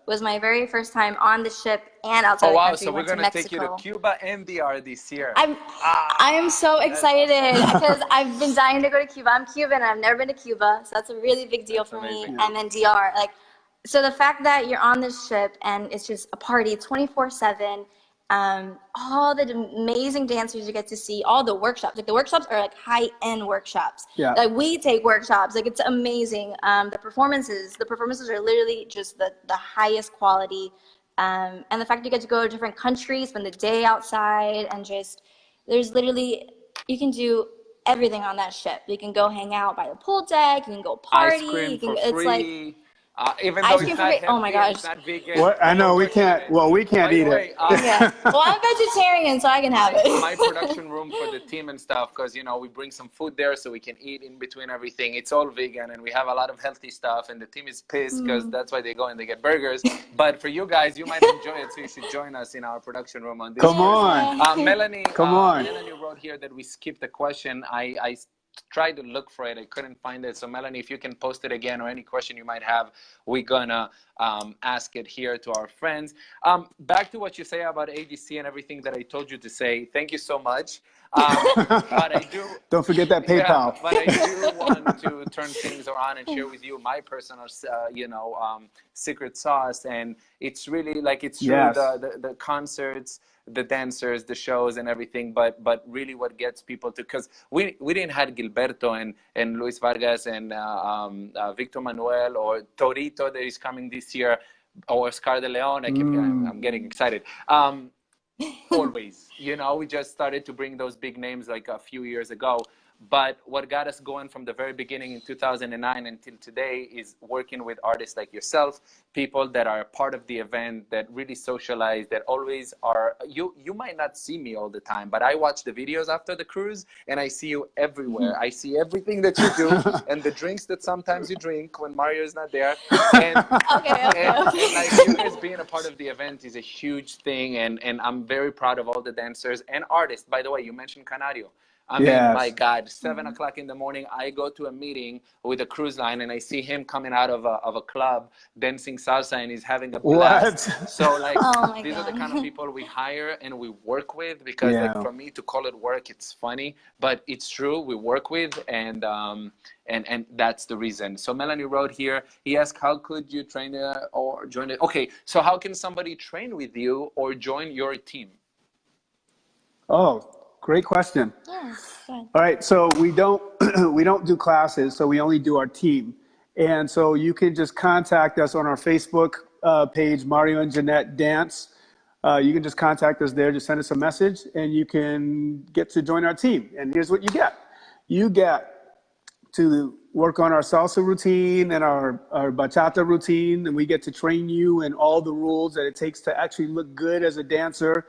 was my very first time on the ship and outside Oh the wow! country. So we're Went to gonna take you to Mexico. Cuba and DR this year. I am so excited because I've been dying to go to Cuba. I'm Cuban. I've never been to Cuba, so that's a really big deal for me. amazing. And then DR, so the fact that you're on this ship and it's just a party 24/7. All the amazing dancers you get to see, all the workshops. Like the workshops are like high-end workshops. Yeah. Like we take workshops. Like it's amazing. The performances are literally just the highest quality. And the fact you get to go to different countries, spend the day outside, and there's literally, you can do everything on that ship. You can go hang out by the pool deck. You can go party. Ice cream You can, for it's like free. Even though ice it's cream for not free. Oh my healthy and gosh. it's not vegan. What? I know we can't. Well, we can't By the eat way, it. Yeah. Well, I'm vegetarian, so I can have it. my production room for the team and stuff, because we bring some food there so we can eat in between everything. It's all vegan and we have a lot of healthy stuff, and the team is pissed because that's why they go and they get burgers. But for you guys, you might enjoy it, so you should join us in our production room on this. Come on. Melanie, Come on. Melanie wrote here that we skipped a question. I tried to look for it. I couldn't find it. So Melanie, if you can post it again, or any question you might have, we're gonna ask it here to our friends. Back to what you say about ADC and everything that I told you to say. Thank you so much. But I do. Don't forget that PayPal. Yeah, but I do want to turn things around and share with you my personal, secret sauce. And it's really like it's true. Yes. The concerts, the dancers, the shows, and everything. But really, what gets people to, because we didn't have Gilberto and Luis Vargas and Victor Manuel or Torito that is coming this year, or Oscar de Leon. I'm getting excited. Always, we just started to bring those big names like a few years ago. But what got us going from the very beginning in 2009 until today is working with artists like yourself, people that are a part of the event, that really socialize, that always are. You might not see me all the time, but I watch the videos after the cruise and I see you everywhere. I see everything that you do and the drinks that sometimes you drink when Mario is not there. And, and like you guys being a part of the event is a huge thing. And I'm very proud of all the dancers and artists. By the way, you mentioned Canario. I mean, my Yes. God, 7 o'clock in the morning, I go to a meeting with a cruise line and I see him coming out of a club dancing salsa and he's having a blast. What? So like, Oh my these are the kind of God. people we hire and we work with because like Yeah. for me to call it work, it's funny, but it's true. We work with and that's the reason. So Melanie wrote here, he asked, how could you train or join it? Okay, so how can somebody train with you or join your team? Oh, great question. Yeah, good. All right, so we don't we don't do classes, so we only do our team, and so you can just contact us on our Facebook page, Mario and Jeannette Dance. You can just contact us there, just send us a message, and you can get to join our team. And here's what you get: you get to work on our salsa routine and our bachata routine, and we get to train you in all the rules that it takes to actually look good as a dancer.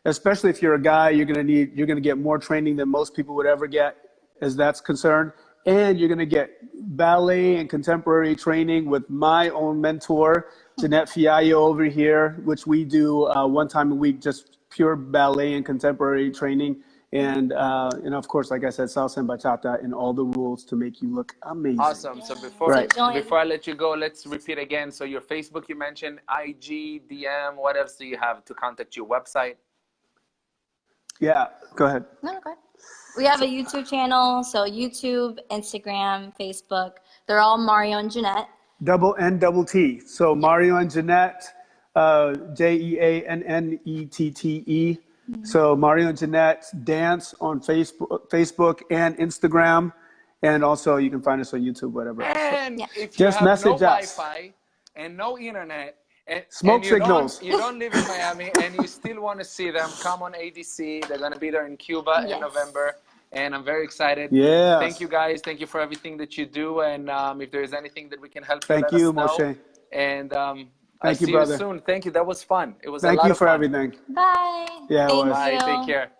Especially if you're a guy, you're gonna get more training than most people would ever get, as that's concerned. And you're gonna get ballet and contemporary training with my own mentor, Jeannette Fiallo over here, which we do 1 time a week, just pure ballet and contemporary training. And of course, like I said, salsa and bachata and all the rules to make you look amazing. Awesome. So Right. before I let you go, let's repeat again. So your Facebook, you mentioned IG, DM. What else do you have to contact your website? Yeah, go ahead. No, okay. We have a YouTube channel, so YouTube, Instagram, Facebook. They're all Mario and Jeannette. Double N double T. So Mario and Jeannette, Jeannette. So Mario and Jeannette Dance on Facebook and Instagram, and also you can find us on YouTube, whatever else. So And Yeah. if you just have no message us. Wi-Fi and no internet, Smoke and signals. you don't live in Miami, and you still want to see them, come on ADC. They're going to be there in Cuba in Yes. November, and I'm very excited. Yes. Thank you, guys. Thank you for everything that you do, and if there's anything that we can help you, Thank let you, us know. Moshe. And I'll Thank you, see brother. you soon. Thank you. That was fun. It was a Thank lot you of for fun. everything. Bye. Yeah, it Thank was. Bye. you. Take care.